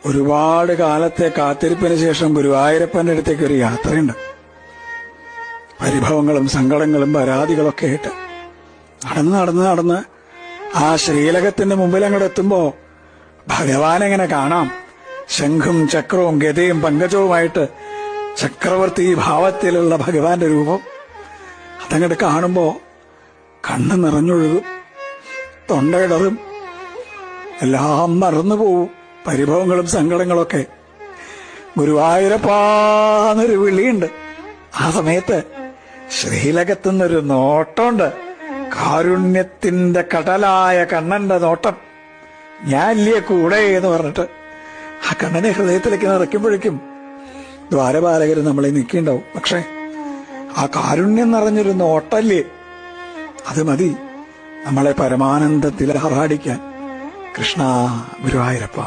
ഒരുപാട് കാലത്തെ കാത്തിരിപ്പിന് ശേഷം ഗുരുവായൂരപ്പന്റെ അടുത്തേക്ക് ഒരു യാത്രയുണ്ട്. പരിഭവങ്ങളും സങ്കടങ്ങളും പരാതികളൊക്കെ ആയിട്ട് നടന്ന് ആ ശ്രീലകത്തിന്റെ മുമ്പിൽ അങ്ങോട്ട് എത്തുമ്പോ ഭഗവാനെങ്ങനെ കാണാം. ശംഖും ചക്രവും ഗദയും പങ്കജവുമായിട്ട് ചക്രവർത്തി ഭാവത്തിലുള്ള ഭഗവാന്റെ രൂപം അതങ്ങോട്ട് കാണുമ്പോ കണ്ണ് നിറഞ്ഞൊഴുകും, തൊണ്ടയിടറും, എല്ലാം മറന്നുപോവും. പരിഭവങ്ങളും സങ്കടങ്ങളൊക്കെ. ഗുരുവായൂരപ്പാന്നൊരു വിളിയുണ്ട്. ആ സമയത്ത് ശ്രീലകത്തുനിന്നൊരു നോട്ടമുണ്ട്. കാരുണ്യത്തിന്റെ കടലായ കണ്ണന്റെ നോട്ടം. ഞാൻ ഇല്ലേ കൂടെ എന്ന് പറഞ്ഞിട്ട് ആ കണ്ണനെ ഹൃദയത്തിലേക്ക് നിറയ്ക്കുമ്പോഴേക്കും ദ്വാരപാലകർ നമ്മളെ നിൽക്കിണ്ടാവും. പക്ഷെ ആ കാരുണ്യം നിറഞ്ഞൊരു നോട്ടല്ലേ, അത് മതി നമ്മളെ പരമാനന്ദത്തിൽ ആറാടിക്കാൻ. കൃഷ്ണ ഗുരുവായൂരപ്പ.